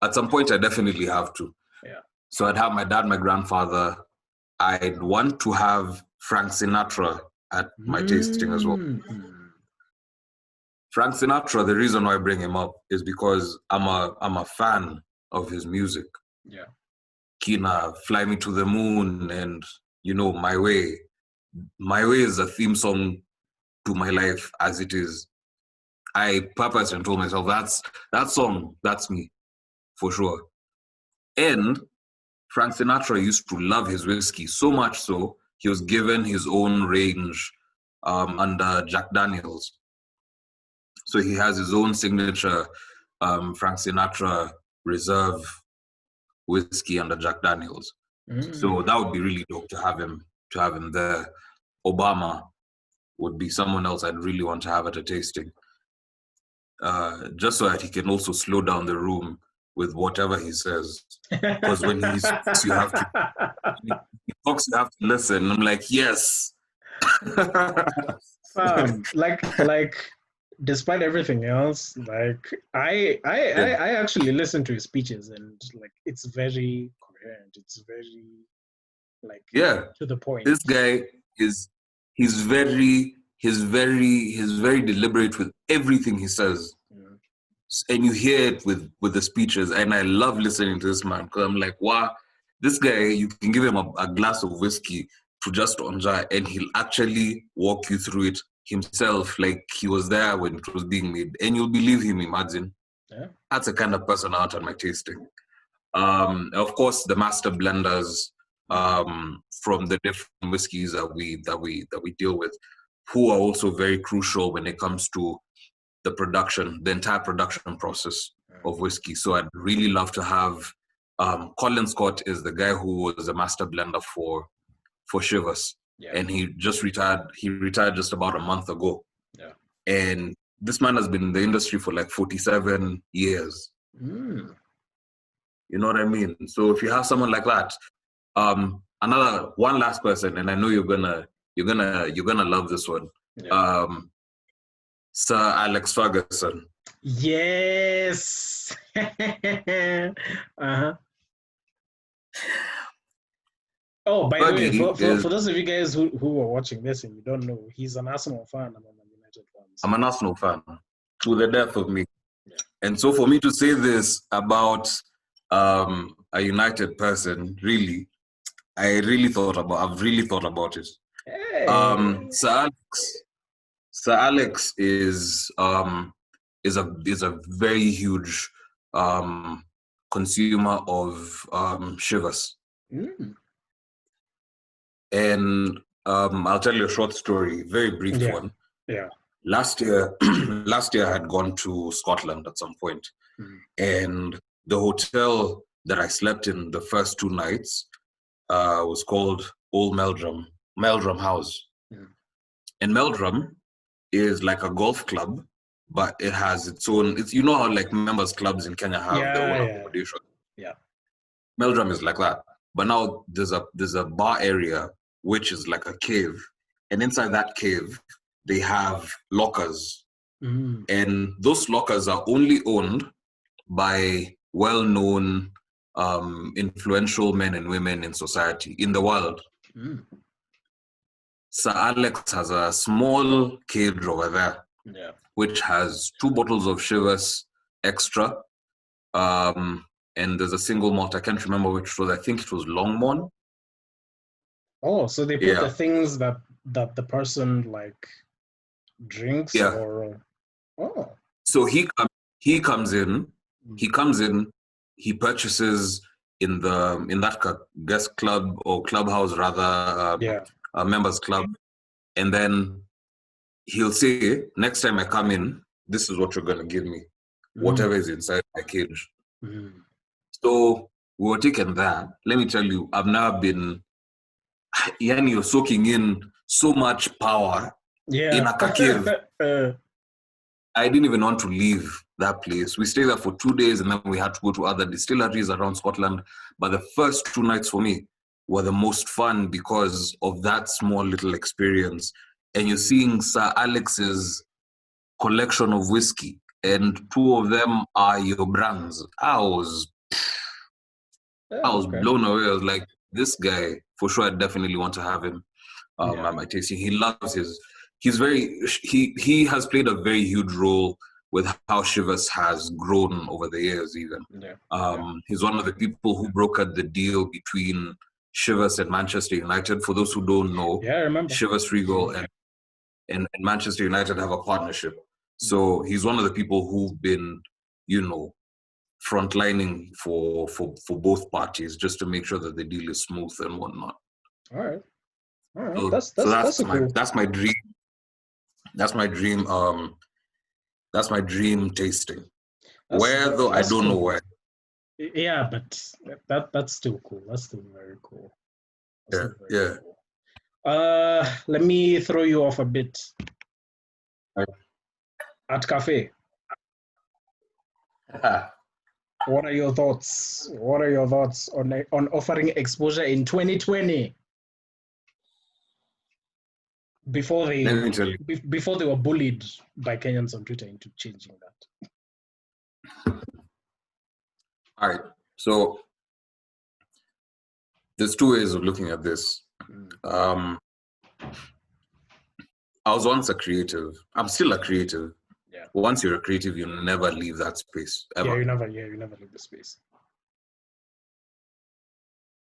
At some point, I definitely have to. Yeah. So I'd have my dad, my grandfather. I'd want to have Frank Sinatra at my tasting as well. Frank Sinatra, the reason why I bring him up is because I'm a fan of his music. Yeah. Kina, Fly Me to the Moon, and My Way. My Way is a theme song to my life as it is. I purposely told myself that song, that's me, for sure. And Frank Sinatra used to love his whiskey so much so he was given his own range under Jack Daniels. So he has his own signature Frank Sinatra Reserve whiskey under Jack Daniels. So that would be really dope to have him there. Obama would be someone else I'd really want to have at a tasting. Just so that he can also slow down the room with whatever he says. Because when he speaks, you have to listen. I'm like, yes. Like despite everything else, like I actually listen to his speeches, and like it's very coherent. It's very to the point. This guy he's very deliberate with everything he says. And you hear it with the speeches, and I love listening to this man because I'm like, wow, this guy, you can give him a glass of whiskey to just enjoy, and he'll actually walk you through it himself, like he was there when it was being made, and you'll believe him. Imagine, that's the kind of person out at my tasting. Of course, the master blenders from the different whiskeys that we deal with, who are also very crucial when it comes to the entire production process of whiskey. So I'd really love to have Colin Scott is the guy who was a master blender for Chivas. And he just retired. He retired just about a month ago. And this man has been in the industry for like 47 years. You know what I mean? So if you have someone like that, one last person, and I know you're gonna love this one. Sir Alex Ferguson. Yes. Oh, by the way, for those of you guys who are watching this and you don't know, he's an Arsenal fan. I'm a Man United fan. So. I'm an Arsenal fan to the death of me. And so for me to say this about a United person, really, I've really thought about it. Hey. Sir Alex is a very huge consumer of Chivas. And I'll tell you a short story, very brief one. Yeah. Last year I had gone to Scotland at some point, and the hotel that I slept in the first 2 nights was called Old Meldrum House. And Meldrum is like a golf club, but it has its own. It's how like members clubs in Kenya have their own accommodation. Yeah. Meldrum is like that, but now there's a bar area which is like a cave, and inside that cave they have lockers, and those lockers are only owned by well-known, influential men and women in society in the world. Sir Alex has a small cage over there, which has 2 bottles of Chivas Extra, and there's a single malt. I can't remember which was. I think it was Longmorn. Oh, so they put the things that the person like drinks or So he comes in. He purchases in that guest club or clubhouse rather. A members club, and then he'll say, next time I come in, this is what you're going to give me, whatever is inside my cage. So we were taken there. Let me tell you, I've now been, you're soaking in so much power in a cave. I didn't even want to leave that place. We stayed there for 2 days, and then we had to go to other distilleries around Scotland. But the first 2 nights for me were the most fun because of that small little experience. And you're seeing Sir Alex's collection of whiskey. and two of them are your brands. I was Okay. blown away. I was like, this guy, for sure, I definitely want to have him at my tasting. He loves he has played a very huge role with how Chivas has grown over the years even. He's one of the people who brokered the deal between Chivas and Manchester United. For those who don't know, I remember. Chivas Regal and Manchester United have a partnership. So he's one of the people who've been, frontlining for both parties just to make sure that the deal is smooth and whatnot. All right. That's my dream. That's my dream. That's my dream tasting. Where though, I don't know where. Yeah, but that's still cool. That's still very cool. Cool. Let me throw you off a bit. At Cafe. What are your thoughts? What are your thoughts on offering exposure in 2020? Before they were bullied by Kenyans on Twitter into changing that. All right. So there's two ways of looking at this. I was once a creative. I'm still a creative. Yeah. Once you're a creative, you never leave that space ever. Yeah, you never leave the space.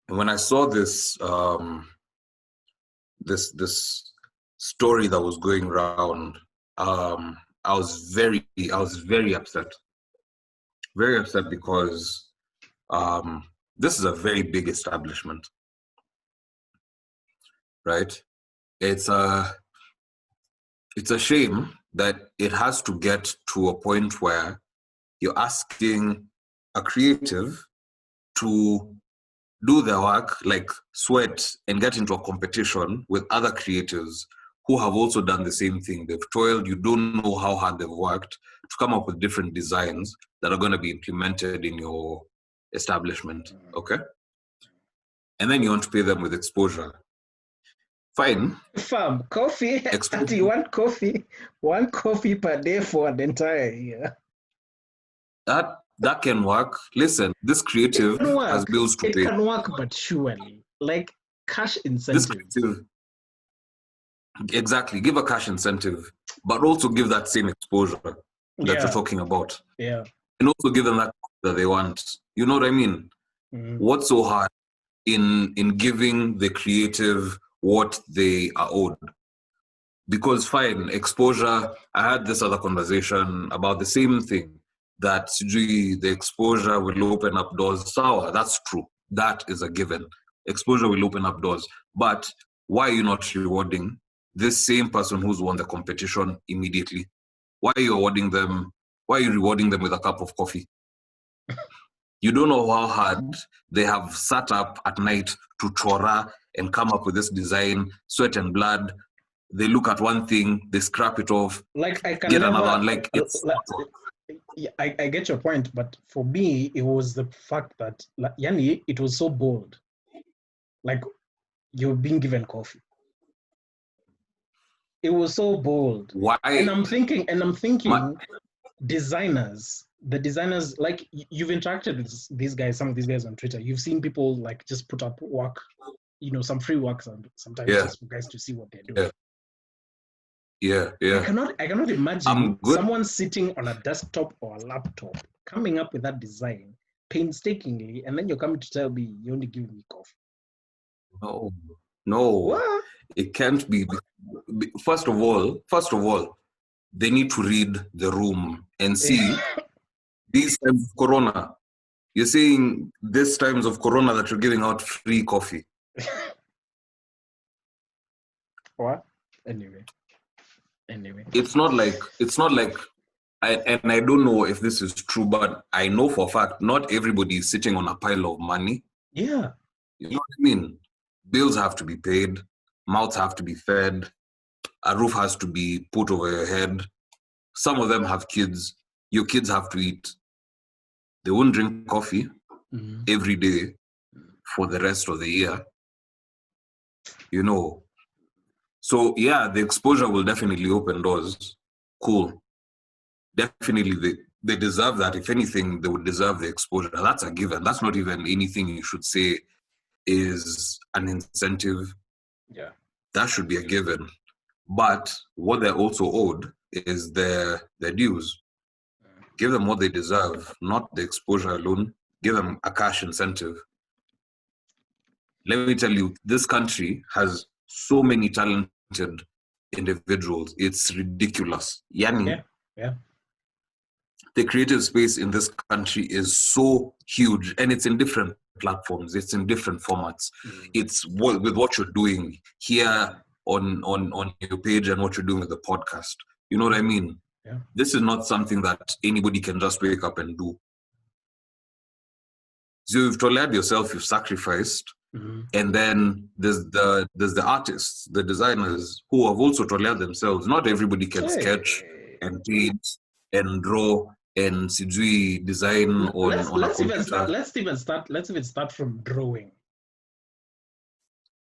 And when I saw this this story that was going around, I was very upset. Very upset because this is a very big establishment, right? It's a shame that it has to get to a point where you're asking a creative to do their work, like sweat and get into a competition with other creatives who have also done the same thing. They've toiled, you don't know how hard they've worked to come up with different designs that are going to be implemented in your establishment, okay? And then you want to pay them with exposure. Fine. Fam, coffee. You want coffee? 1 coffee per day for an entire year. That can work. Listen, this creative has bills to pay. It can work, but surely, like cash incentive. Exactly. Give a cash incentive, but also give that same exposure that you're talking about. Yeah. And also give them that they want. You know what I mean? Mm-hmm. What's so hard in giving the creative what they are owed? Because fine, exposure. I had this other conversation about the same thing, that the exposure will open up doors. Sour, that's true. That is a given. Exposure will open up doors. But why are you not rewarding this same person who's won the competition immediately? Why are you rewarding them? Why are you rewarding them with a cup of coffee? You don't know how hard they have sat up at night to chora and come up with this design, sweat and blood. They look at one thing, they scrap it off, like I can get never, another one. Like it's. I get your point, but for me, it was the fact that Yani, it was so bold. Like you're being given coffee. It was so bold. Why? And I'm thinking, designers, like you've interacted with these guys, some of these guys on Twitter. You've seen people like just put up work, some free work sometimes just for guys to see what they're doing. Yeah. I cannot imagine someone sitting on a desktop or a laptop coming up with that design painstakingly, and then you're coming to tell me you're only giving me coffee. No. What? It can't be. First of all, they need to read the room and see these times of Corona. You're saying these times of Corona that you're giving out free coffee. What? Anyway. It's not like and I don't know if this is true, but I know for a fact not everybody is sitting on a pile of money. Yeah. You know what I mean? Bills have to be paid, mouths have to be fed, a roof has to be put over your head. Some of them have kids. Your kids have to eat. They won't drink coffee every day for the rest of the year. So yeah, the exposure will definitely open doors. Cool. definitely they deserve that. If anything, they would deserve the exposure. That's a given. That's not even anything you should say is an incentive. Yeah. That should be a given. But what they're also owed is their dues. Give them what they deserve, not the exposure alone. Give them a cash incentive. Let me tell you, this country has so many talented individuals. It's ridiculous. Yani, Yeah. the creative space in this country is so huge, and it's in different platforms. It's in different formats. It's with what you're doing here on your page and what you're doing with the podcast. You know what I mean? Yeah. This is not something that anybody can just wake up and do. So you've told yourself, you've sacrificed, and then there's the artists, the designers who have also told themselves. Not everybody can sketch and paint and draw and sijui design on a computer. Let's even start from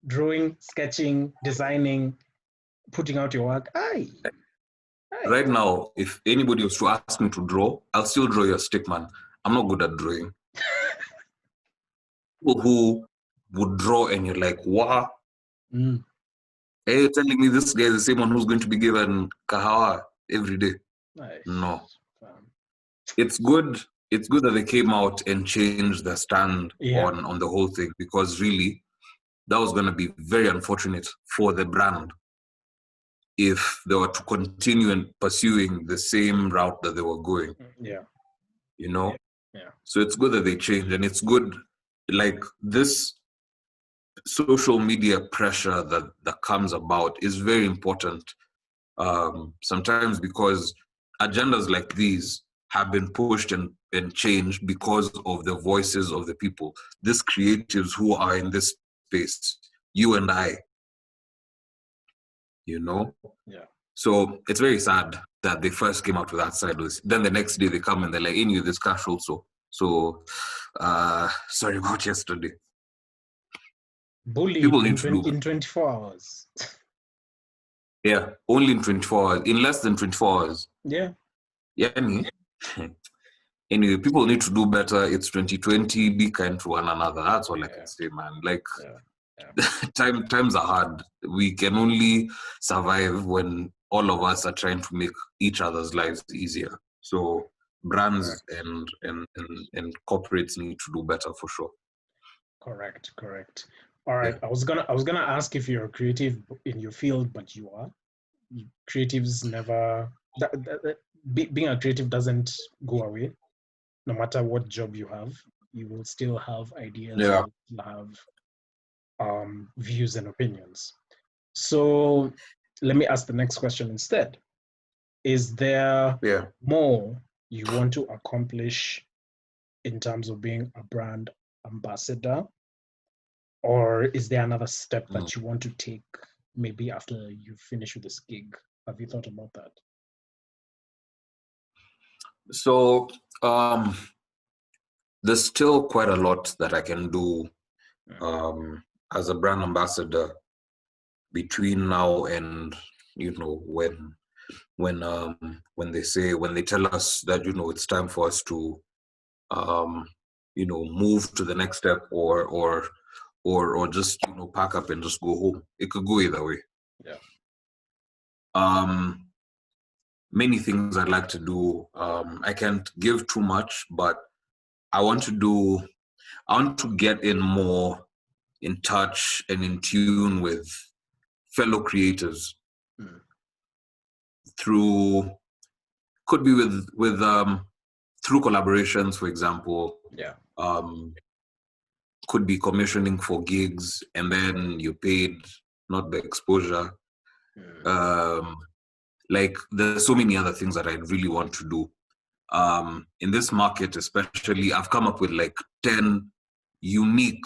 drawing, sketching, designing, putting out your work. Aye. Right now, if anybody was to ask me to draw, I'll still draw your stick man. I'm not good at drawing. People who would draw and you're like, wow. Hey, you're telling me this guy is the same one who's going to be given kahawa every day? Nice. No. It's good. It's good that they came out and changed their stand on the whole thing, because really, that was going to be very unfortunate for the brand if they were to continue and pursuing the same route that they were going. Yeah. You know? Yeah. So it's good that they changed, and it's good, like this social media pressure that comes about is very important. Sometimes because agendas like these have been pushed and changed because of the voices of the people, these creatives who are in this space, you and I, you know? Yeah. So it's very sad that they first came out with that side. Then the next day they come and they're like, in you, this cash also. So, sorry about yesterday. Bullied People in need to do 24 hours. Yeah, only in 24 hours. In less than 24 hours. Yeah. Yeah. Anyway, people need to do better. It's 2020. Be kind to one another. That's all I can say, man. Like, times are hard. We can only survive when all of us are trying to make each other's lives easier. So brands and corporates need to do better for sure. Correct. All right. Yeah. I was gonna ask if you're creative in your field, but you are. Creatives never. Being a creative doesn't go away. No matter what job you have, you will still have ideas. Yeah. You will have views and opinions. So let me ask the next question instead. Is there more you want to accomplish in terms of being a brand ambassador? Or is there another step that you want to take maybe after you finish with this gig? Have you thought about that? So there's still quite a lot that I can do as a brand ambassador between now and, you know, when they tell us that, you know, it's time for us to you know, move to the next step or just, you know, pack up and just go home. It could go either way. Yeah. Many things I'd like to do. I can't give too much, but I want to get in more in touch and in tune with fellow creators through through collaborations, for example. Yeah. Could be commissioning for gigs and then you're paid, not the exposure. Like there's so many other things that I really want to do. In this market especially, I've come up with like 10 unique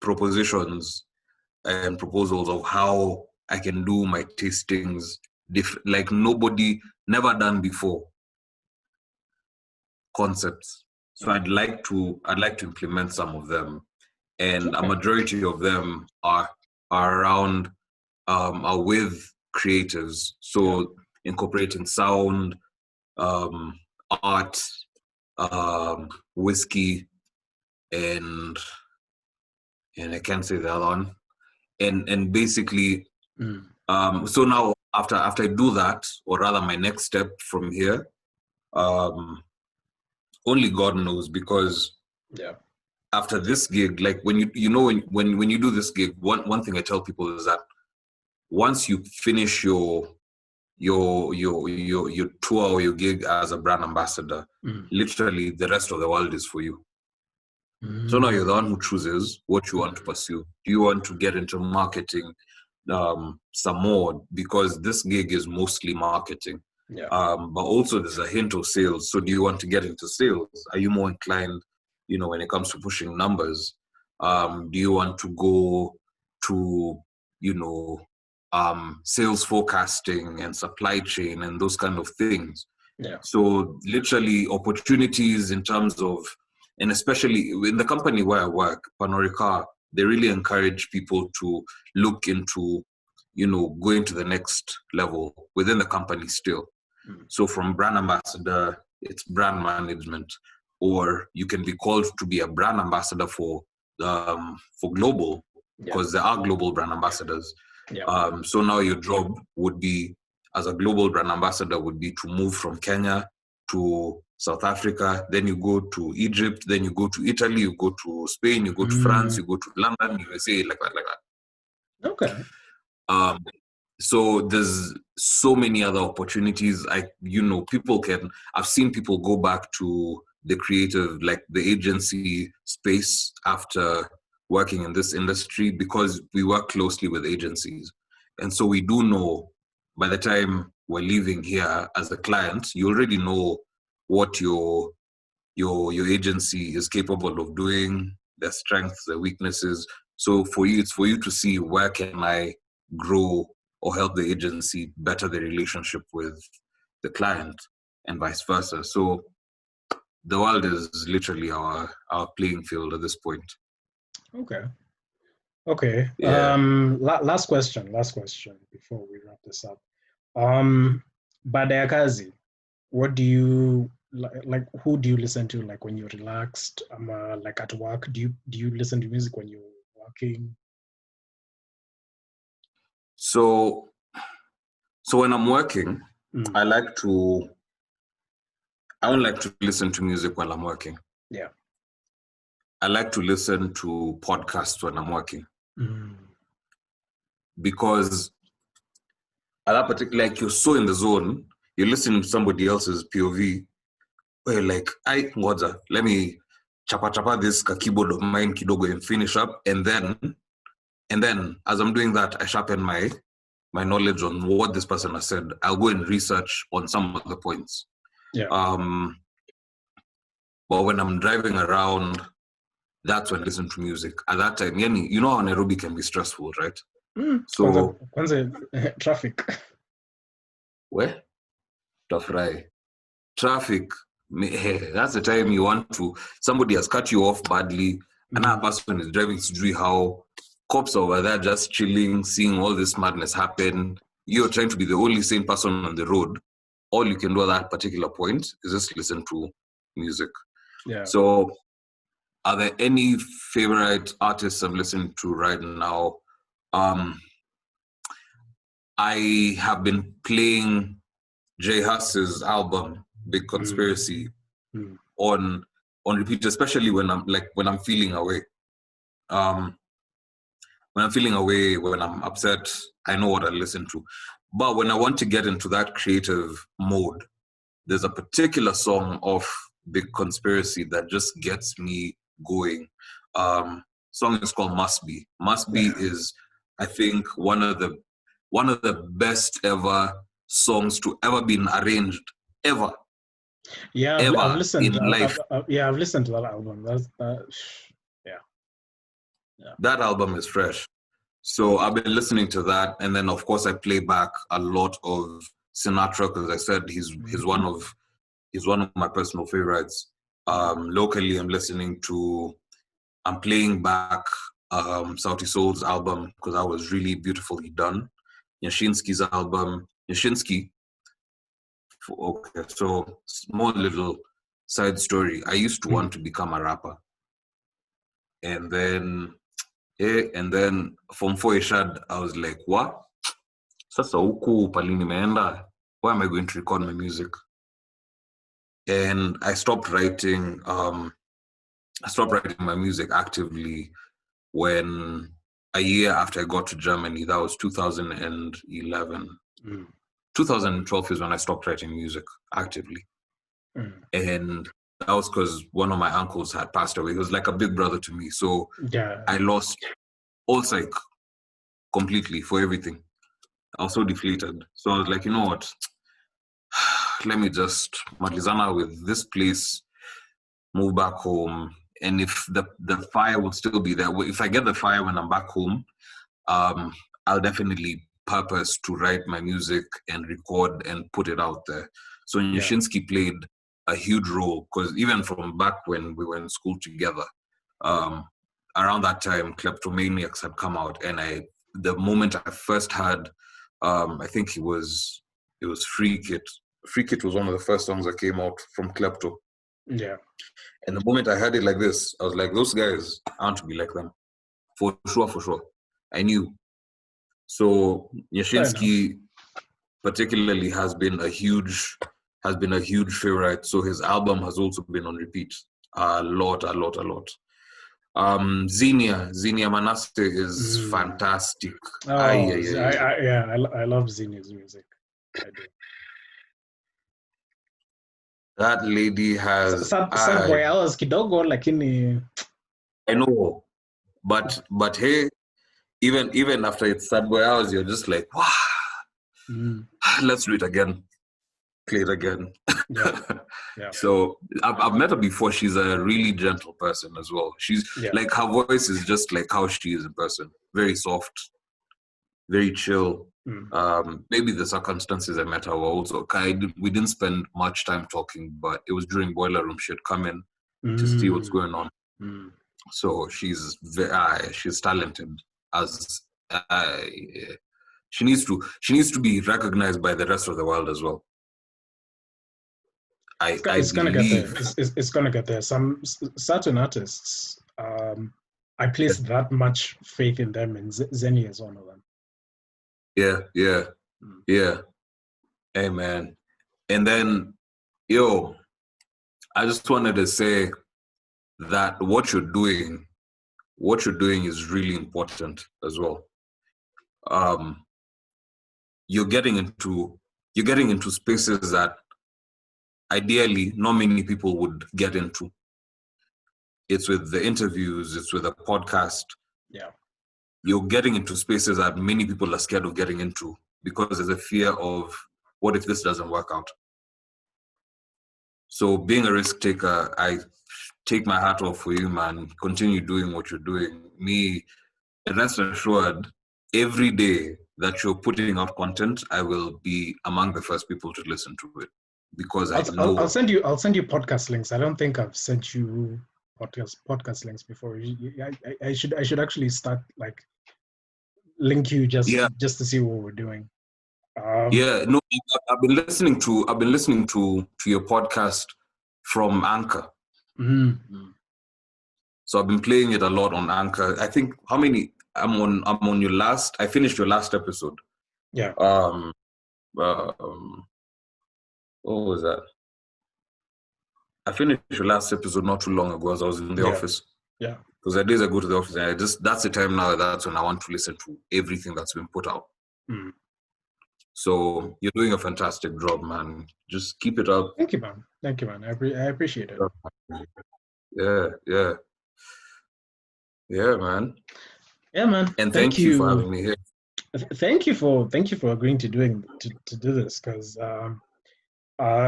propositions and proposals of how I can do my tastings like nobody, never done before concepts. So I'd like to implement some of them, and a majority of them are around are with creatives. So incorporating sound, art, whiskey, and I can't say the other one. And basically, so now after I do that, or rather my next step from here, only God knows, because after this gig, like when when you do this gig, one thing I tell people is that once you finish your tour or your gig as a brand ambassador, literally the rest of the world is for you. So now you're the one who chooses what you want to pursue. Do you want to get into marketing some more, because this gig is mostly marketing, but also there's a hint of sales. So do you want to get into sales? Are you more inclined, when it comes to pushing numbers? Do you want to go to sales forecasting and supply chain and those kind of things? So literally opportunities in terms of, and especially in the company where I work, Panorica, they really encourage people to look into, going to the next level within the company still. So from brand ambassador, it's brand management, or you can be called to be a brand ambassador for global, because there are global brand ambassadors. So now your job would be, as a global brand ambassador, would be to move from Kenya to South Africa, then you go to Egypt, then you go to Italy, you go to Spain, you go to France, you go to London, USA, like that. Okay. So there's so many other opportunities. I've seen people go back to the creative, like the agency space after working in this industry, because we work closely with agencies. And so we do know, by the time we're leaving here as a client, you already know what your agency is capable of doing, their strengths, their weaknesses. So it's for you to see, where can I grow or help the agency better the relationship with the client, and vice versa. So the world is literally our playing field at this point. Okay. Yeah. Last question before we wrap this up. Baada ya kazi, what do you like? Who do you listen to, like when you're relaxed? Like at work, do you listen to music when you're working? So when I'm working, I don't like to listen to music while I'm working. Yeah. I like to listen to podcasts when I'm working. Because at that particular, like, you're so in the zone, you're listening to somebody else's POV, where you're like, ngoja, let me chapa this keyboard of mine kidogo and finish up, and then as I'm doing that, I sharpen my knowledge on what this person has said. I'll go and research on some of the points. Yeah. But when I'm driving around, that's when I listen to music. At that time, you know how Nairobi can be stressful, right? So traffic. Where? Traffic. That's the time you want to. Somebody has cut you off badly. Another person is driving to how cops over there just chilling, seeing all this madness happen. You're trying to be the only sane person on the road. All you can do at that particular point is just listen to music. Yeah. So, are there any favorite artists I'm listening to right now? I have been playing Jay Huss's album Big Conspiracy on repeat, especially when I'm feeling away. When I'm feeling away, when I'm upset, I know what I listen to. But when I want to get into that creative mode, there's a particular song of Big Conspiracy that just gets me going. Song is called Must Be. Must Be is, I think, one of the best ever songs to ever been arranged ever. Yeah, I've listened. I've listened to that album. That album is fresh. So I've been listening to that, and then of course I play back a lot of Sinatra, because I said he's one of my personal favorites. Locally, I'm playing back Sauti Soul's album, because that was really beautifully done. Yashinsky's album. Yashinsky, Okay, so small little side story. I used to want to become a rapper, and then from 4 Ishad, I was like, what? Sasa huku pali nimeenda, why am I going to record my music? And I stopped writing. I stopped writing my music actively when a year after I got to Germany. That was 2011. 2012 is when I stopped writing music actively. And that was because one of my uncles had passed away. He was like a big brother to me. So I lost all psych completely for everything. I was so deflated. So I was like, you know what? Let me just Matizana with this place, move back home. And if the fire will still be there, if I get the fire when I'm back home, I'll definitely purpose to write my music and record and put it out there. So Nyashinsky played a huge role because even from back when we were in school together, around that time, Kleptomaniacs had come out, and the moment I first had, I think it was Free Kit. Free Kit was one of the first songs that came out from Klepto. Yeah. And the moment I heard it like this, I was like, those guys, I want to be like them. For sure. I knew. So Nyashinsky particularly has been a huge favorite. So his album has also been on repeat a lot. Zinnia Manasse is fantastic. Oh, I love Zinnia's music. I do. That lady has. Sad boy hours kidogo, lakini. I know, but hey, even after it's Sad Boy Hours, you're just like, wow, let's do it again, play it again. Yeah. So I've met her before. She's a really gentle person as well. She's like, her voice is just like how she is in person. Very soft, very chill. Maybe the circumstances I met her were also we didn't spend much time talking, but it was during Boiler Room. She'd come in to see what's going on. So she's talented. She needs to be recognized by the rest of the world as well. It's gonna get there. It's gonna get there. Some certain artists, I place that much faith in them, and Zenny is one of them. Yeah. Hey man, and then I just wanted to say that what you're doing is really important as well. You're getting into spaces that ideally not many people would get into. It's with the interviews, it's with a podcast. Yeah. You're getting into spaces that many people are scared of getting into because there's a fear of what if this doesn't work out. So being a risk taker, I take my hat off for you, man. Continue doing what you're doing. And rest assured, every day that you're putting out content, I will be among the first people to listen to it because I know. I'll send you podcast links. I don't think I've sent you podcast links before. I should actually start like link you just to see what we're doing. No, I've been listening to your podcast from Anchor. So I've been playing it a lot on Anchor. I think how many I'm on your last. I finished your last episode. Yeah. What was that? I finished your last episode not too long ago as I was in the office. Yeah. Because the days I go to the office, and that's the time now. That's when I want to listen to everything that's been put out. So you're doing a fantastic job, man. Just keep it up. Thank you, man. I appreciate it. Yeah, man. Yeah, man. And thank you for having me here. Thank you for agreeing to do this, because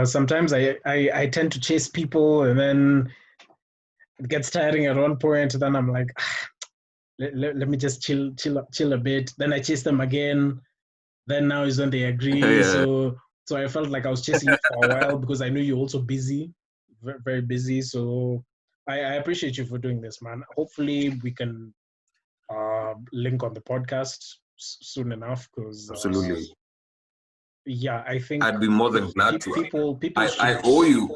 sometimes I tend to chase people, and then it gets tiring at one point. Then I'm like, let me just chill a bit. Then I chase them again. Then now is when they agree. So I felt like I was chasing you for a while because I knew you're also busy, very, very busy. So I appreciate you for doing this, man. Hopefully we can link on the podcast soon enough, because absolutely. yeah, I think I'd be more than glad to. people I owe you.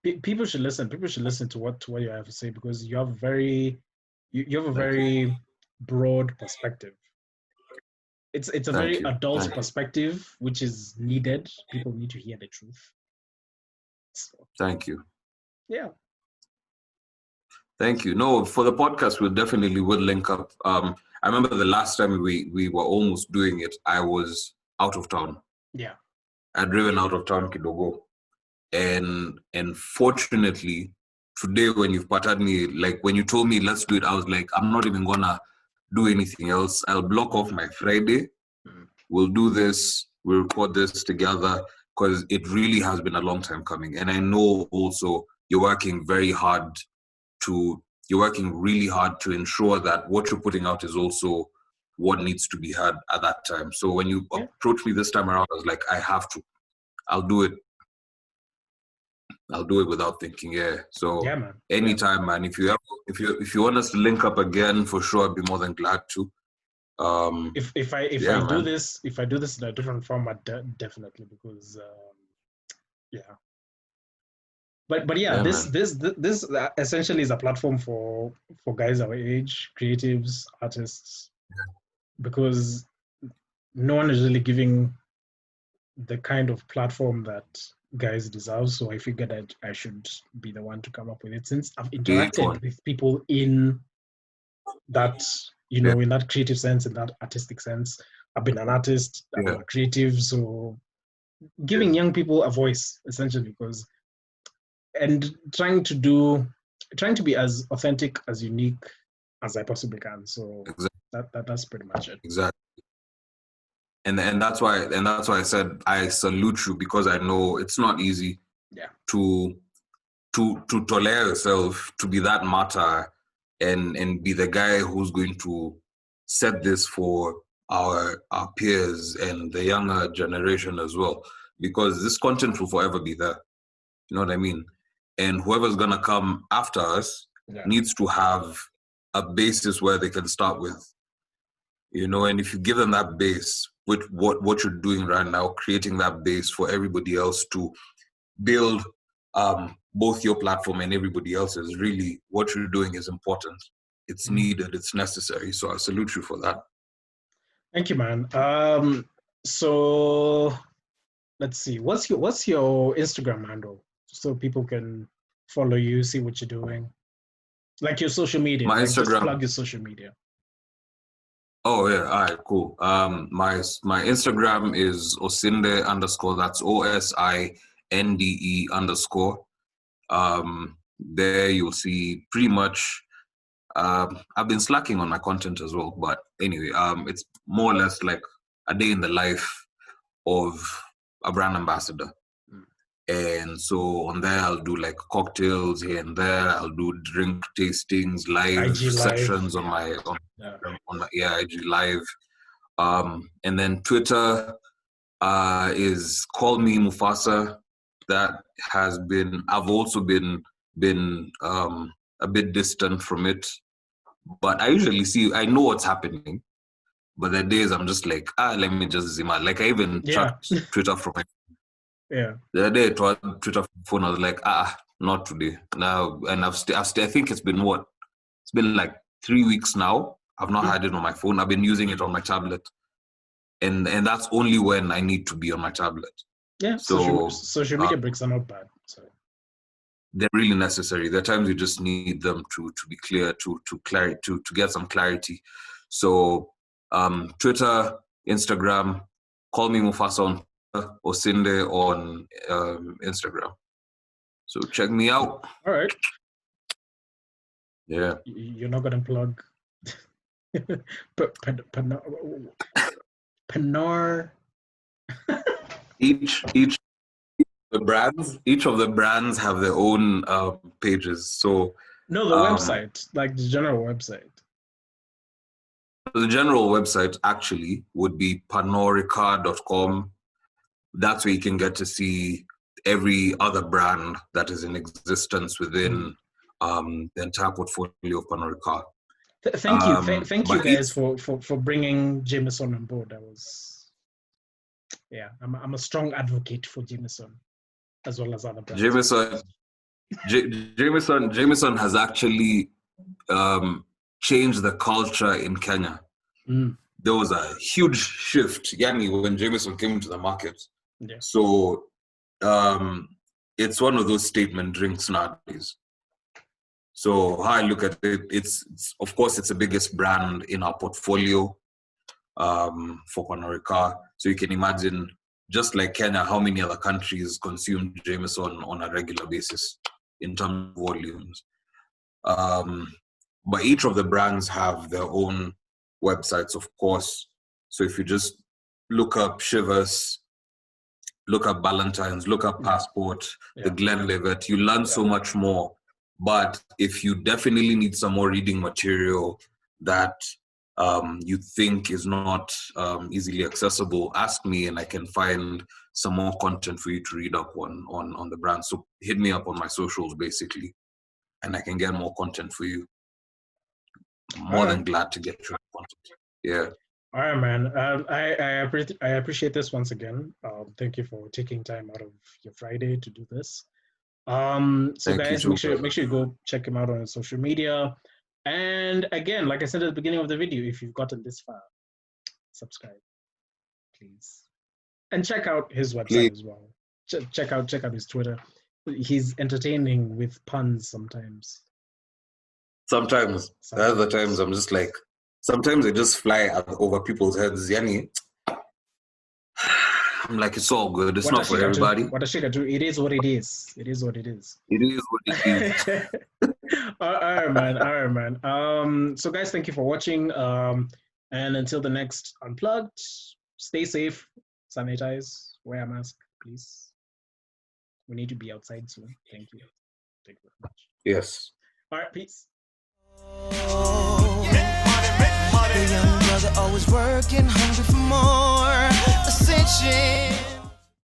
People should listen. People should listen to what you have to say, because you have you have a Thank you. very broad perspective. It's a Thank very you. adult Thank you. perspective, which is needed. People need to hear the truth. So, Thank you. yeah. Thank you. No, for the podcast, we definitely would link up. I remember the last time we were almost doing it, I was out of town. Yeah. I'd driven out of town, Kidogo. And fortunately, today when you've pattered me, like when you told me let's do it, I was like, I'm not even gonna do anything else. I'll block off my Friday. We'll do this. We'll record this together, because it really has been a long time coming. And I know also you're working really hard to ensure that what you're putting out is also what needs to be heard at that time. So when you approached me this time around, I was like, I have to. I'll do it without thinking. Yeah. So Yeah, man. anytime, man. If you want us to link up again, for sure, I'd be more than glad to. If I do this in a different format, definitely, because yeah. But yeah, this essentially is a platform for guys our age, creatives, artists, because no one is really giving the kind of platform that guys deserve. So I figured that I should be the one to come up with it, since I've interacted with people in that, in that creative sense, in that artistic sense. I've been an artist, I've been a creative, so giving young people a voice, essentially, and trying to be as authentic, as unique as I possibly can. So that's pretty much it. Exactly. And that's why I said I salute you, because I know it's not easy to tolerate yourself, to be that martyr and be the guy who's going to set this for our peers and the younger generation as well, because this content will forever be there. You know what I mean? And whoever's gonna come after us needs to have a basis where they can start with. And if you give them that base with what you're doing right now, creating that base for everybody else to build both your platform and everybody else's, really what you're doing is important. It's needed, it's necessary. So I salute you for that. Thank you, man. So let's see. What's your Instagram handle, so people can follow you, see what you're doing, like your social media? My Instagram. Just plug your social media. Oh yeah, all right, cool. My Instagram is Osinde _. That's OSINDE_. There you'll see pretty much. I've been slacking on my content as well, but anyway, it's more or less like a day in the life of a brand ambassador. And so on there, I'll do like cocktails here and there. I'll do drink tastings, live sessions on my IG live. And then Twitter is Call Me Mufasa. That has been. I've also been a bit distant from it, but I usually I know what's happening. But there are days I'm just like, let me just zoom out. Like I even checked Twitter from my the other day, Twitter from my phone, I was like, not today. Now, and I think it's been it's been like 3 weeks now. I've not had it on my phone. I've been using it on my tablet. And that's only when I need to be on my tablet. Yeah, so social media breaks are not bad. So they're really necessary. There are times you just need them to be clear, to get some clarity. So Twitter, Instagram, Call Me Mufasa on Osinde on Instagram. So check me out. All right. Yeah. You're not gonna plug Penor. Each of the brands have their own pages. So no, the website, like the general website. The general website actually would be panorica.com. That's where you can get to see every other brand that is in existence within the entire portfolio of Panorica. Thank you, thank you guys for bringing Jameson on board. yeah, I'm a strong advocate for Jameson as well as other brands. Jameson has actually changed the culture in Kenya. There was a huge shift, when Jameson came into the market. Yeah. So it's one of those statement drinks nowadays. So how I look at it, it's of course it's the biggest brand in our portfolio for Pernod Ricard. So you can imagine, just like Kenya, how many other countries consume Jameson on a regular basis in terms of volumes. But each of the brands have their own websites, of course. So if you just look up Chivas, look up Ballantyne's, look up Passport, the Glenlivet, you learn so much more. But if you definitely need some more reading material that you think is not easily accessible, ask me and I can find some more content for you to read up on the brand. So hit me up on my socials, basically, and I can get more content for you. I'm more than glad to get your content. Yeah. All right, man. I appreciate this once again. Thank you for taking time out of your Friday to do this. So Thank guys, you make sure you go check him out on his social media. And again, like I said at the beginning of the video, if you've gotten this far, subscribe, please, and check out his website as well. Check out his Twitter. He's entertaining with puns sometimes. Sometimes. Other times I'm just like, sometimes they just fly over people's heads. Yani, I'm like, it's all good. It's not for everybody. What a shit do. It is what it is. It is what it is. It is what it is. All right, man. So guys, thank you for watching. And until the next Unplugged, stay safe, sanitize, wear a mask, please. We need to be outside soon. Thank you. Thank you very much. Yes. All right, peace. The young brother always working, hungry for more.